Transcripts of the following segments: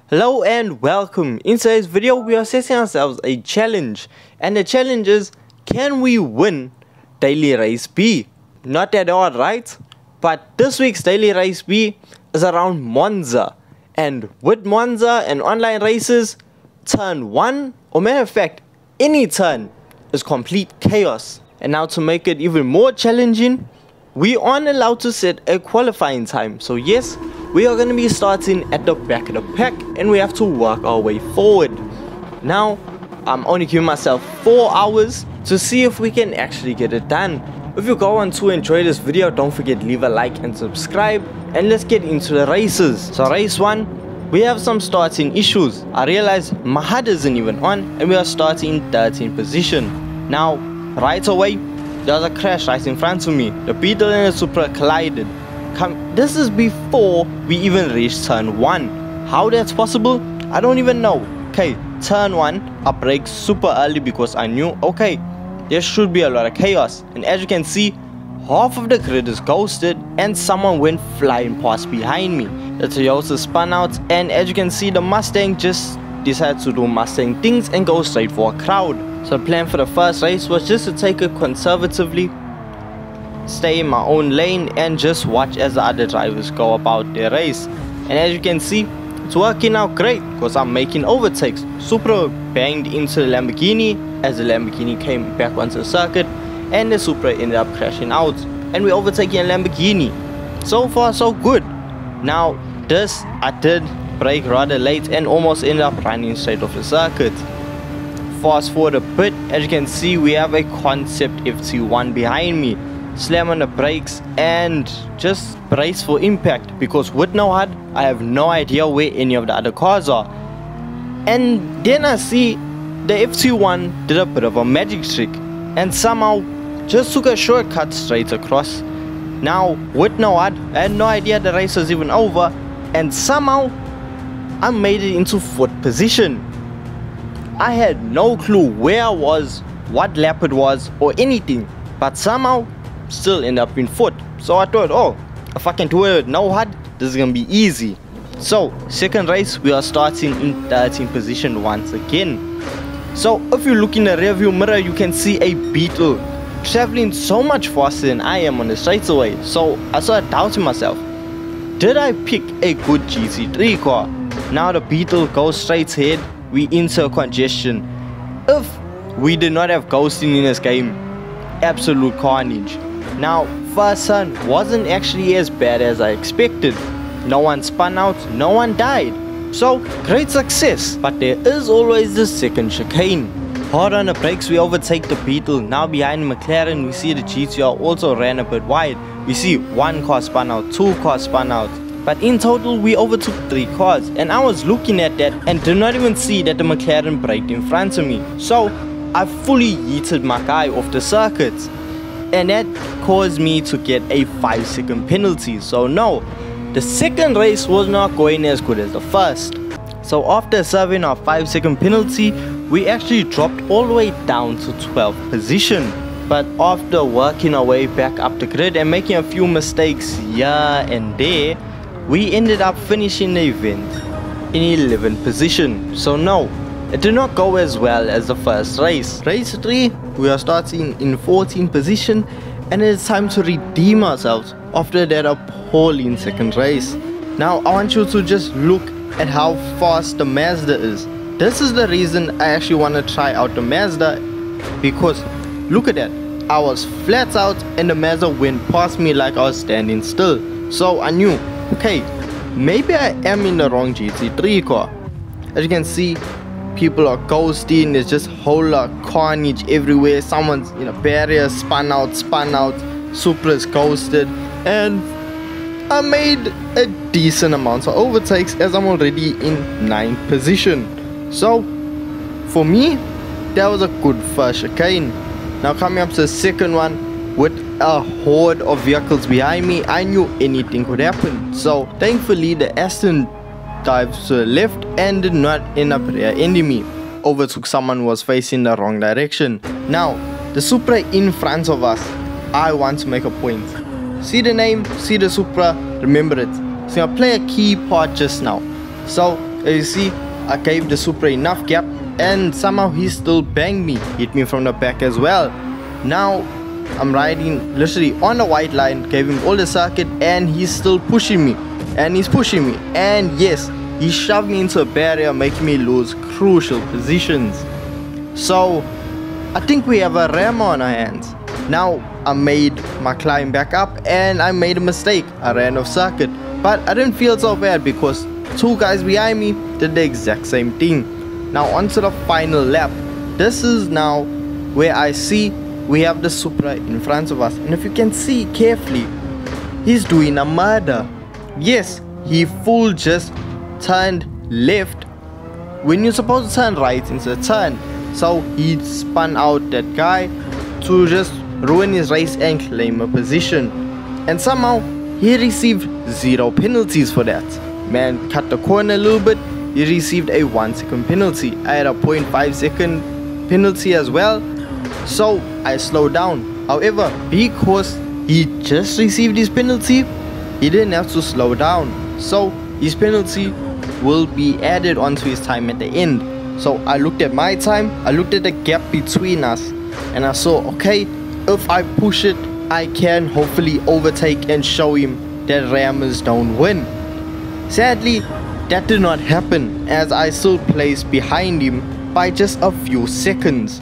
Hello and welcome. In today's video we are setting ourselves a challenge, and the challenge is, can we win daily race B? Not that hard, right? But this week's daily race B is around Monza, and with Monza and online races, turn 1, or matter of fact any turn, is complete chaos. And now to make it even more challenging, we aren't allowed to set a qualifying time. So yes, we are going to be starting at the back of the pack and we have to work our way forward. Now, I'm only giving myself 4 hours to see if we can actually get it done. If you go on to enjoy this video, don't forget to leave a like and subscribe, and let's get into the races. So race 1, we have some starting issues. I realized my HUD isn't even on and we are starting in 13th position. Now, right away, there was a crash right in front of me. The Beetle and the Supra collided. This is before we even reached turn 1. How that's possible, I don't even know. Okay, turn 1, I braked super early because I knew, okay, there should be a lot of chaos. And as you can see, half of the grid is ghosted and someone went flying past behind me. The Toyota spun out, and as you can see, the Mustang just decided to do Mustang things and go straight for a crowd. So the plan for the first race was just to take it conservatively, stay in my own lane and just watch as the other drivers go about their race. And as you can see, it's working out great because I'm making overtakes. Supra banged into the Lamborghini as the Lamborghini came back onto the circuit, and the Supra ended up crashing out and we overtaking a Lamborghini. So far so good. Now this, I did brake rather late and almost ended up running straight off the circuit. Fast forward a bit, as you can see, we have a concept FT1 behind me. Slam on the brakes and just brace for impact, because with no HUD I have no idea where any of the other cars are. And then I see the FT1 did a bit of a magic trick and somehow just took a shortcut straight across. Now with no HUD, I had no idea the race was even over, and somehow I made it into 4th position. I had no clue where I was, what lap it was or anything, but somehow still end up in 4th. So I thought, oh, if I can do it with no HUD, this is gonna be easy. So second race, we are starting in 13th position once again. So if you look in the rearview mirror, you can see a Beetle traveling so much faster than I am on the straightaway. So I started doubting myself, did I pick a good GT3 car? Now the Beetle goes straight ahead, we enter congestion. If we did not have ghosting in this game, absolute carnage. Now first turn wasn't actually as bad as I expected. No one spun out, no one died. So great success. But there is always the second chicane. Hard on the brakes, we overtake the Beetle. Now behind McLaren we see the GTR also ran a bit wide. We see 1 car spun out, 2 cars spun out. But in total we overtook 3 cars, and I was looking at that and did not even see that the McLaren braked in front of me. So I fully yeeted my guy off the circuit, and that caused me to get a 5-second penalty. So no, the second race was not going as good as the first. So after serving our 5-second penalty, we actually dropped all the way down to 12th position. But after working our way back up the grid and making a few mistakes here and there, we ended up finishing the event in 11th position. So no, it did not go as well as the first race. Race 3, we are starting in 14th position, and it's time to redeem ourselves after that appalling second race. Now I want you to just look at how fast the Mazda is. This is the reason I actually want to try out the Mazda, because look at that, I was flat out and the Mazda went past me like I was standing still. So I knew, okay, maybe I am in the wrong GT3 car. As you can see, people are ghosting, there's just whole lot of carnage everywhere. Someone's in a barrier, spun out, Supra's ghosted, and I made a decent amount of overtakes as I'm already in 9th position. So for me, that was a good first chicane. Now coming up to the second one, with a horde of vehicles behind me, I knew anything could happen. So thankfully the Aston dived to the left and did not end up rear-ending me. Overtook someone who was facing the wrong direction. Now the Supra in front of us, I want to make a point. See the name, see the Supra, remember it. It's gonna play a key part just now. So As you see, I gave the Supra enough gap and somehow he still banged me, hit me from the back as well. Now I'm riding literally on the white line, gave him all the circuit and he's still pushing me. And he's pushing me, and yes, he shoved me into a barrier, making me lose crucial positions. So I think we have a ram on our hands. Now I made my climb back up and I made a mistake. I ran off circuit, but I didn't feel so bad because two guys behind me did the exact same thing. Now onto the final lap. This is now where I see we have the Supra in front of us, and if you can see carefully, he's doing a murder. Yes, he full just turned left when you're supposed to turn right into the turn. So he spun out that guy to just ruin his race and claim a position. And somehow he received 0 penalties for that. Man cut the corner a little bit, he received a 1 second penalty. I had a 0.5 second penalty as well. So I slowed down. However, because he just received his penalty, he didn't have to slow down. So his penalty will be added onto his time at the end. So I looked at my time, I looked at the gap between us, and I saw, okay, if I push it, I can hopefully overtake and show him that Rammers don't win. Sadly, that did not happen, as I still placed behind him by just a few seconds.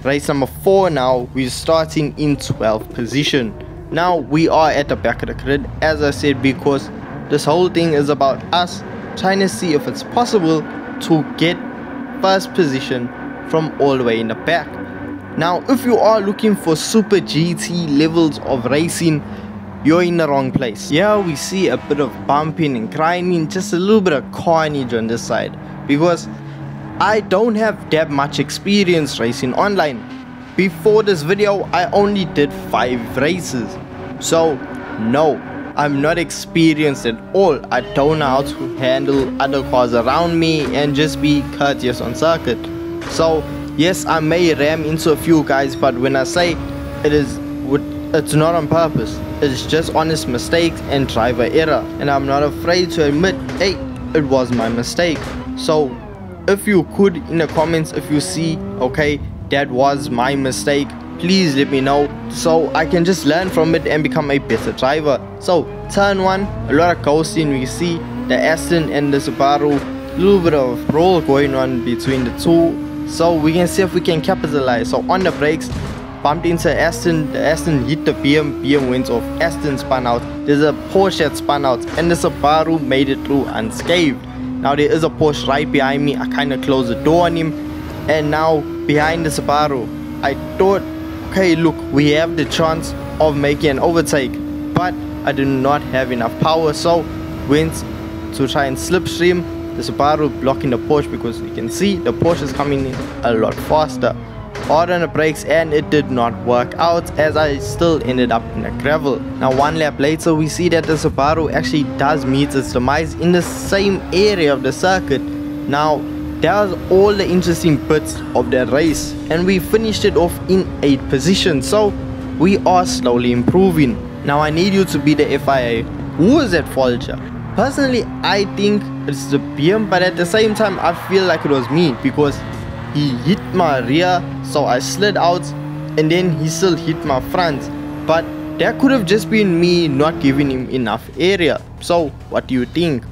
Race number 4 now, we're starting in 12th position. Now we are at the back of the grid, as I said, because this whole thing is about us trying to see if it's possible to get first position from all the way in the back. Now if you are looking for super GT levels of racing, you're in the wrong place. Here we see a bit of bumping and grinding, just a little bit of carnage on this side, because I don't have that much experience racing online. Before this video, I only did 5 races. So no, I'm not experienced at all. I don't know how to handle other cars around me and just be courteous on circuit. So yes, I may ram into a few guys, but when I say it's not on purpose. It's just honest mistakes and driver error, and I'm not afraid to admit, hey, it was my mistake. So if you could, in the comments, if you see, okay, that was my mistake, please let me know so I can just learn from it and become a better driver. So turn 1, a lot of ghosting. We see the Aston and the Subaru, a little bit of roll going on between the two, so we can see if we can capitalize. So on the brakes, bumped into Aston, the Aston hit the BM went off, Aston spun out, there's a Porsche that spun out, and the Subaru made it through unscathed. Now there is a Porsche right behind me. I kind of closed the door on him, and now behind the Subaru, I thought, okay, look, we have the chance of making an overtake, but I did not have enough power, so went to try and slipstream the Subaru, blocking the Porsche, because you can see the Porsche is coming in a lot faster. Hard on the brakes, and it did not work out, as I still ended up in the gravel. Now 1 lap later, we see that the Subaru actually does meet its demise in the same area of the circuit. Now that was all the interesting bits of that race, and we finished it off in 8th position, so we are slowly improving. Now I need you to be the FIA. Who is at fault here? Personally, I think it's the BM, but at the same time I feel like it was me, because he hit my rear, so I slid out, and then he still hit my front. But that could have just been me not giving him enough area. So what do you think?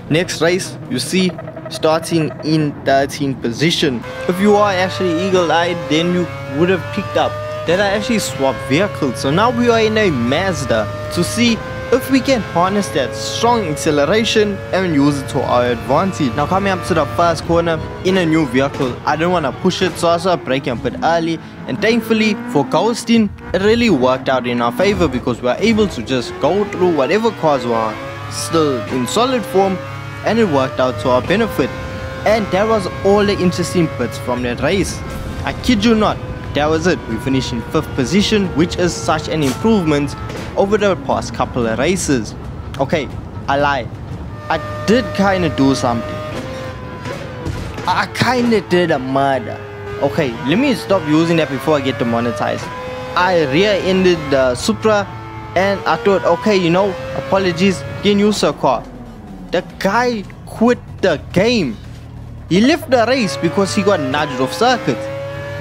Next race, you see, starting in 13th position. If you are actually eagle-eyed, then you would have picked up that I actually swapped vehicles. So now we are in a Mazda to see if we can harness that strong acceleration and use it to our advantage. Now coming up to the first corner in a new vehicle, I didn't want to push it, so I started braking a bit early, and thankfully for ghosting, it really worked out in our favor, because we are able to just go through whatever cars were still in solid form, and it worked out to our benefit. And that was all the interesting bits from that race. I kid you not, that was it. We finished in 5th position, which is such an improvement over the past couple of races. Okay, I lied. I did kind of do something. I kind of did a murder. Okay, let me stop using that before I get demonetized. I rear-ended the Supra, and I thought, okay, you know, apologies, can use a car. The guy quit the game. He left the race because he got nudged off circuit,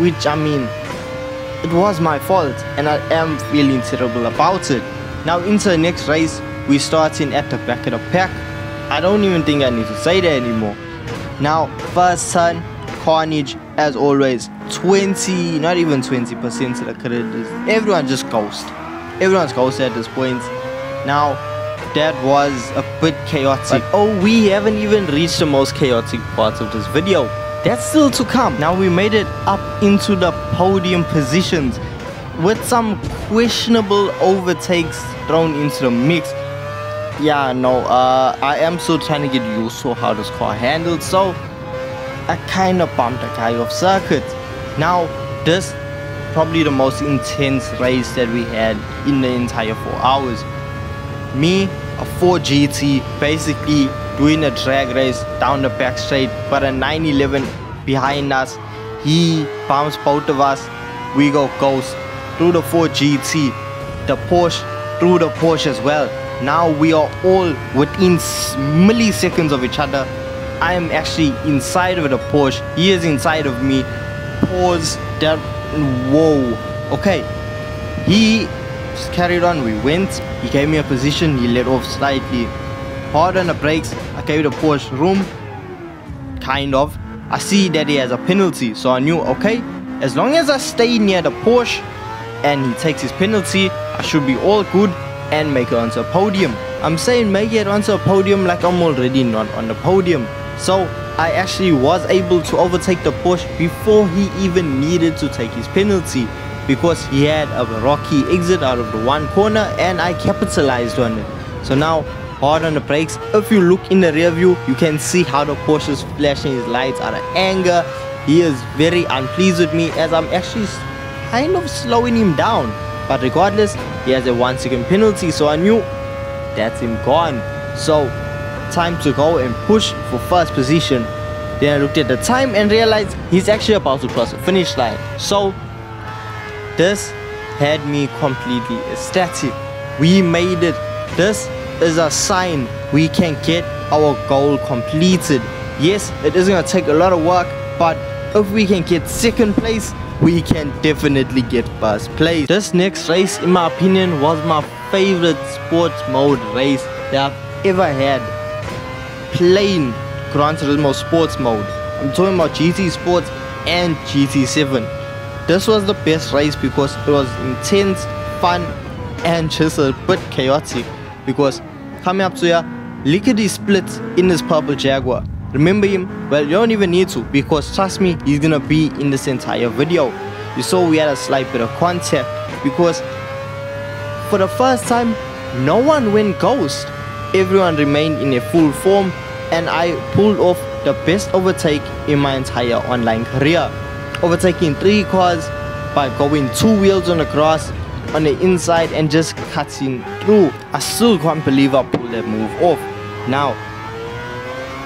which, I mean, it was my fault and I am feeling terrible about it. Now into the next race, we starting at the back of the pack. I don't even think I need to say that anymore. Now first turn, carnage as always. 20, not even 20% of the credit. Everyone just ghosted. Everyone's ghosted at this point. Now that was a bit chaotic. But oh, we haven't even reached the most chaotic part of this video. That's still to come. Now we made it up into the podium positions with some questionable overtakes thrown into the mix. Yeah, no, I am still trying to get used to how this car handles, so I kind of bumped a guy off circuit. Now this probably the most intense race that we had in the entire 4 hours. Me, a 4 GT, basically doing a drag race down the back straight, but a 911 behind us. He bumps both of us. We go ghost through the 4 GT, the Porsche through the Porsche as well. Now we are all within milliseconds of each other. I am actually inside of the Porsche. He is inside of me. Pause. That. Whoa. Okay. He just carried on. We went. He gave me a position. He let off slightly. Hard on the brakes. I gave the Porsche room. Kind of. I see that he has a penalty. So I knew, okay, as long as I stay near the Porsche and he takes his penalty, I should be all good and make it onto a podium. I'm saying make it onto a podium like I'm already not on the podium. So I actually was able to overtake the Porsche before he even needed to take his penalty, because he had a rocky exit out of the one corner and I capitalized on it. So now hard on the brakes. If you look in the rear view, you can see how the Porsche is flashing his lights out of anger. He is very unpleased with me as I'm actually kind of slowing him down. But regardless, he has a 1 second penalty, so I knew that's him gone. So time to go and push for first position. Then I looked at the time and realized he's actually about to cross the finish line. So this had me completely ecstatic. We made it. This is a sign we can get our goal completed. Yes, it is going to take a lot of work, but if we can get second place, we can definitely get first place. This next race, in my opinion, was my favorite sports mode race that I've ever had. Plain Gran Turismo sports mode. I'm talking about GT Sports and GT7. This was the best race because it was intense, fun, and just a bit chaotic. Because coming up to here, lickety split in this purple Jaguar. Remember him? Well, you don't even need to, because trust me, he's gonna be in this entire video. You saw we had a slight bit of contact because for the first time, no one went ghost. Everyone remained in a full form and I pulled off the best overtake in my entire online career. Overtaking 3 cars by going 2 wheels on the grass on the inside and just cutting through. I still can't believe I pulled that move off. Now,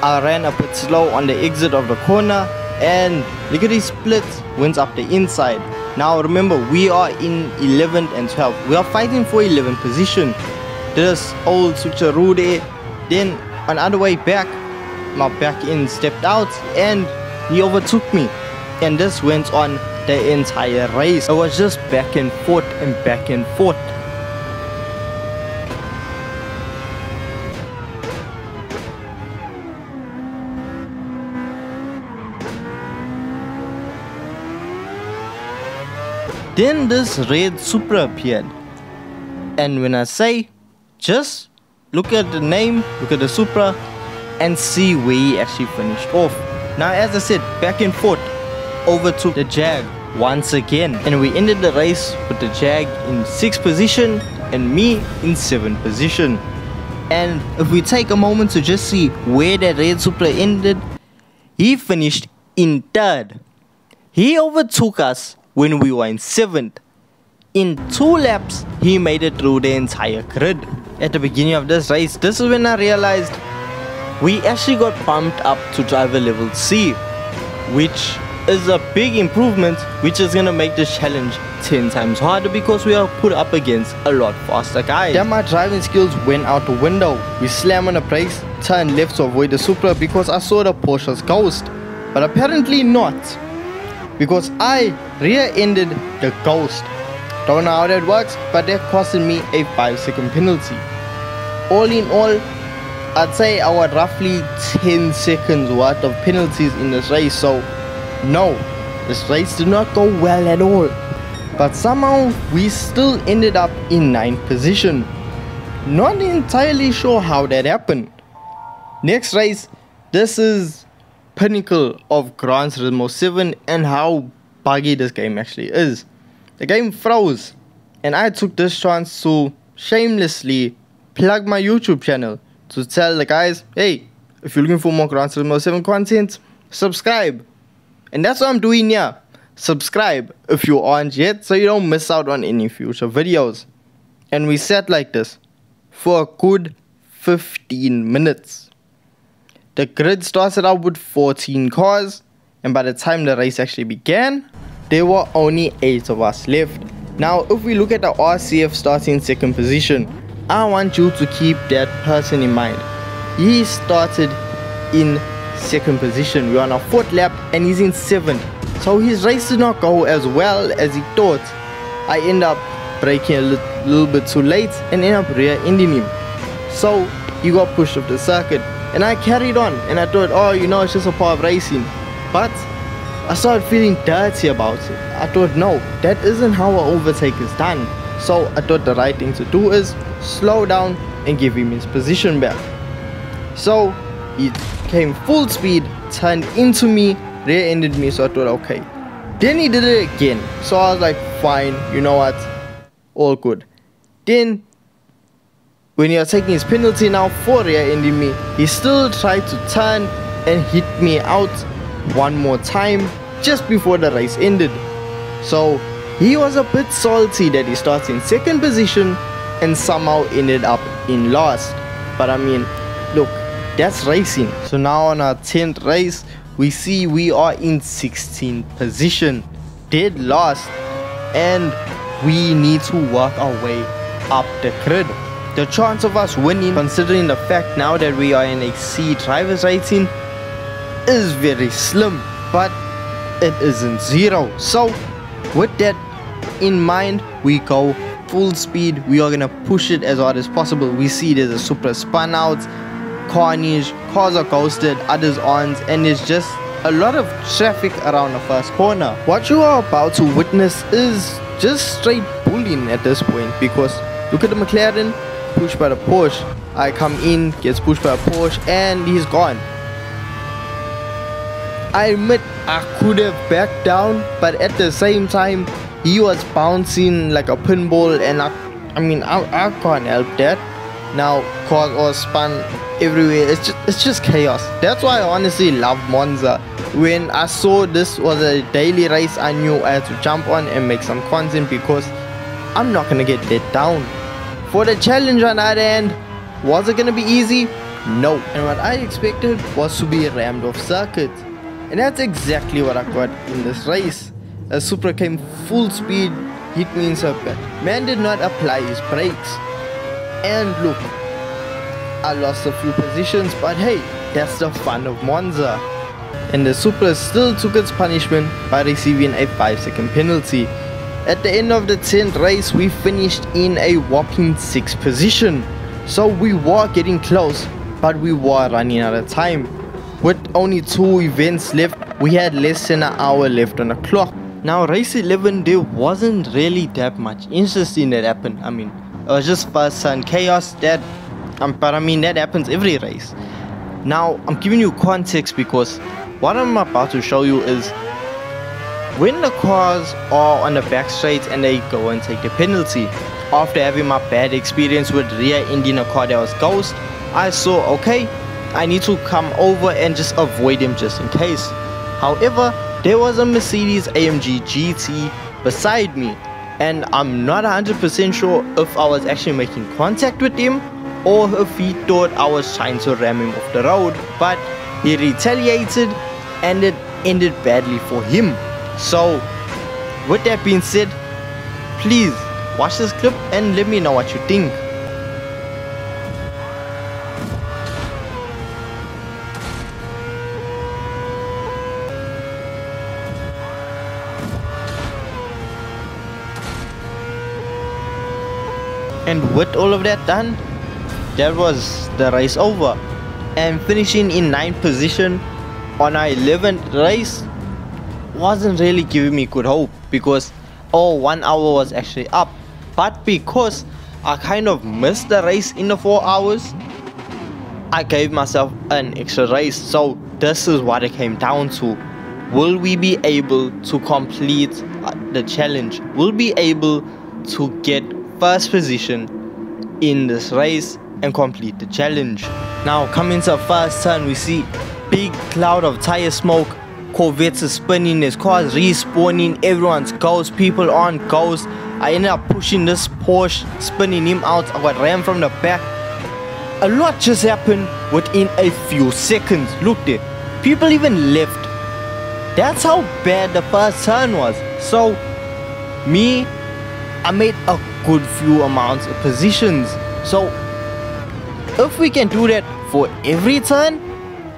I ran a bit slow on the exit of the corner and lickety split went up the inside. Now remember, we are in 11th and 12th. We are fighting for 11th position. This old switcheroo there. Then on the other way back, my back end stepped out and he overtook me. And this went on the entire race. It was just back and forth and back and forth. Then this red Supra appeared, and when I say just look at the name, look at the Supra and see where he actually finished off. Now as I said, back and forth, overtook the Jag once again, and we ended the race with the Jag in 6th position and me in 7th position. And if we take a moment to just see where that red Supra ended, he finished in 3rd. He overtook us when we were in 7th. In 2 laps, he made it through the entire grid. At the beginning of this race, this is when I realized we actually got bumped up to driver level C, which is a big improvement, which is gonna make this challenge 10 times harder because we are put up against a lot faster guys. Then my driving skills went out the window. We slammed on the brakes, turned left to avoid the Supra because I saw the Porsche's Ghost. But apparently not, because I rear-ended the Ghost. Don't know how that works, but that costed me a 5-second penalty. All in all, I'd say I was roughly 10 seconds worth of penalties in this race. So no, this race did not go well at all. But somehow we still ended up in 9th position. Not entirely sure how that happened. Next race, this is pinnacle of Gran Turismo 7 and how buggy this game actually is. The game froze, and I took this chance to shamelessly plug my YouTube channel to tell the guys, hey, if you're looking for more Gran Turismo 7 content, subscribe. And that's what I'm doing here. Subscribe if you aren't yet, so you don't miss out on any future videos. And we sat like this for a good 15 minutes. The grid started out with 14 cars, and by the time the race actually began, there were only 8 of us left. Now if we look at the RCF starting 2nd position, I want you to keep that person in mind. He started in 2nd position. We're on our 4th lap and he's in 7th. So his race did not go as well as he thought. I end up braking a little bit too late and end up rear-ending him. So he got pushed off the circuit. And I carried on and I thought, oh, you know, it's just a part of racing. But I started feeling dirty about it. I thought, no, that isn't how an overtake is done. So I thought the right thing to do is slow down and give him his position back. So he came full speed, turned into me, rear-ended me, so I thought, okay. Then he did it again. So I was like, fine, you know what, all good. Then when he was taking his penalty now for rear-ending me, he still tried to turn and hit me out one more time just before the race ended. So he was a bit salty that he starts in 2nd position and somehow ended up in last. But I mean, look, that's racing. So now on our 10th race, we see we are in 16th position, dead last, and we need to work our way up the grid. The chance of us winning, considering the fact now that we are in a C driver's rating, is very slim, but it isn't zero. So with that in mind, we go full speed. We are gonna push it as hard as possible. We see there's a Supra spun out, carnage, cars are ghosted, others aren't, and there's just a lot of traffic around the first corner. What you are about to witness is just straight bullying at this point, because look at the McLaren, pushed by the Porsche. I come in, gets pushed by a Porsche, and he's gone. I admit I could have backed down, but at the same time he was bouncing like a pinball, and I mean I can't help that. Now cars all spun everywhere. It's just chaos. That's why I honestly love Monza. When I saw this was a daily race, I knew I had to jump on and make some content, because I'm not gonna get let down. For the challenge on the other hand, was it gonna be easy? No. And what I expected was to be rammed off circuit. And that's exactly what I got in this race. A Supra came full speed, hit me in circuit. Man did not apply his brakes. And look, I lost a few positions, but hey, that's the fun of Monza. And the Supra still took its punishment by receiving a 5-second penalty. At the end of the 10th race, we finished in a whopping 6th position. So we were getting close, but we were running out of time. With only 2 events left, we had less than an hour left on the clock. Now race 11, there wasn't really that much interesting that happened. I mean, it was just first-hand chaos, but I mean that happens every race. Now I'm giving you context because what I'm about to show you is when the cars are on the back straight and they go and take the penalty. After having my bad experience with rear-ending a car that was ghost, I saw, okay, I need to come over and just avoid him just in case. However, there was a Mercedes AMG GT beside me, and I'm not 100% sure if I was actually making contact with him or if he thought I was trying to ram him off the road, but he retaliated and it ended badly for him. So with that being said, please watch this clip and let me know what you think. And with all of that done, that was the race over. And finishing in 9th position on our 11th race wasn't really giving me good hope, because 1 hour was actually up. But because I kind of missed the race in the 4 hours, I gave myself an extra race. So this is what it came down to. Will we be able to complete the challenge? Will we be able to get first position in this race and complete the challenge? Now coming to the first turn, we see big cloud of tire smoke. Corvettes are spinning, there's cars respawning, everyone's ghost, people aren't ghost. I ended up pushing this Porsche, spinning him out. I got rammed from the back. A lot just happened within a few seconds. Look there, people even left. That's how bad the first turn was. So me, I made a good few amounts of positions. So if we can do that for every turn,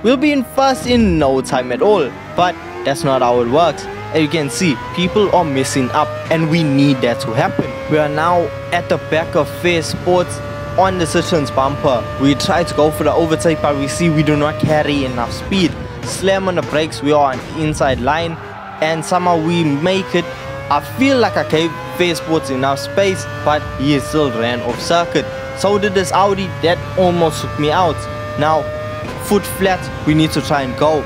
we'll be in first in no time at all. But that's not how it works. As you can see, people are messing up and we need that to happen. We are now at the back of Fair Sports on the Citroen's bumper. We try to go for the overtake, but we see we do not carry enough speed. Slam on the brakes, we are on the inside line, and somehow we make it. I feel like I gave Fair Sports enough space, but he still ran off circuit. So did this Audi, that almost took me out. Now, foot flat, we need to try and go.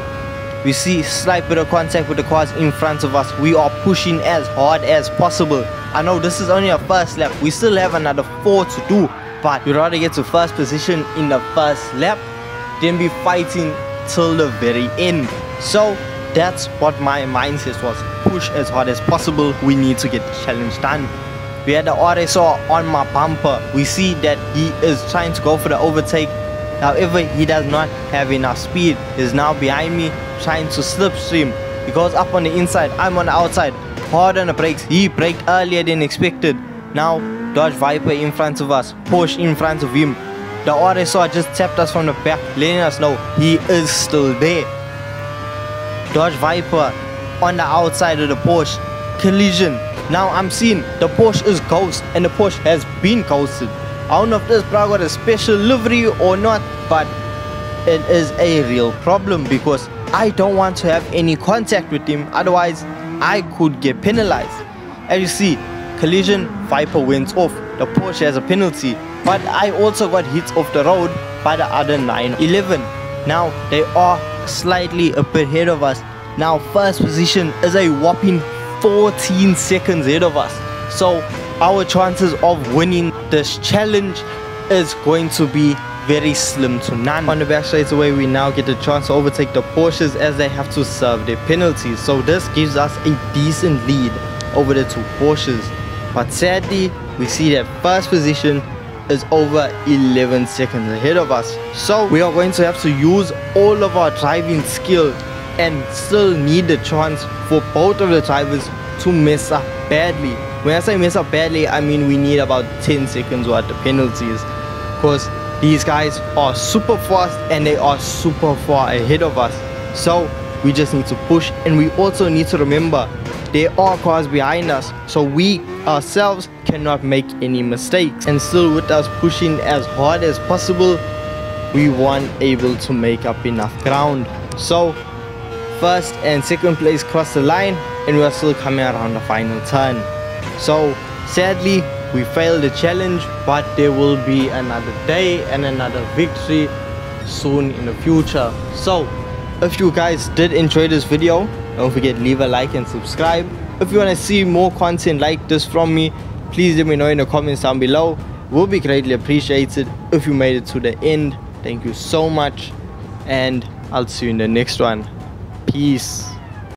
We see slight bit of contact with the cars in front of us. We are pushing as hard as possible. I know this is only our first lap. We still have another 4 to do, but we'd rather get to first position in the first lap than be fighting till the very end. So that's what my mindset was. Push as hard as possible. We need to get the challenge done. We had the RSR on my bumper. We see that he is trying to go for the overtake. However, he does not have enough speed. He's now behind me trying to slipstream. He goes up on the inside, I'm on the outside. Hard on the brakes. He braked earlier than expected. Now Dodge Viper in front of us, Porsche in front of him. The RSR just tapped us from the back, letting us know he is still there. Dodge Viper on the outside of the Porsche. Collision. Now I'm seeing the Porsche is ghost, and the Porsche has been ghosted. I don't know if this bro got a special livery or not, but it is a real problem because I don't want to have any contact with him, otherwise I could get penalized. As you see, collision, Viper went off. The Porsche has a penalty, but I also got hit off the road by the other 911. Now they are slightly a bit ahead of us. Now first position is a whopping 14 seconds ahead of us. So our chances of winning this challenge is going to be very slim to none. On the back straight away, we now get the chance to overtake the Porsches as they have to serve their penalties. So this gives us a decent lead over the two Porsches. But sadly, we see that first position is over 11 seconds ahead of us. So we are going to have to use all of our driving skill and still need the chance for both of the drivers to mess up badly. When I say mess up badly, I mean we need about 10 seconds worth of penalties, because these guys are super fast and they are super far ahead of us. So we just need to push, and we also need to remember there are cars behind us, so we ourselves cannot make any mistakes. And still, with us pushing as hard as possible, we weren't able to make up enough ground. So first and second place crossed the line, and we are still coming around the final turn. So sadly, we failed the challenge, but there will be another day and another victory soon in the future. So if you guys did enjoy this video, don't forget leave a like and subscribe. If you want to see more content like this from me, please let me know in the comments down below. It will be greatly appreciated if you made it to the end. Thank you so much, and I'll see you in the next one. Peace.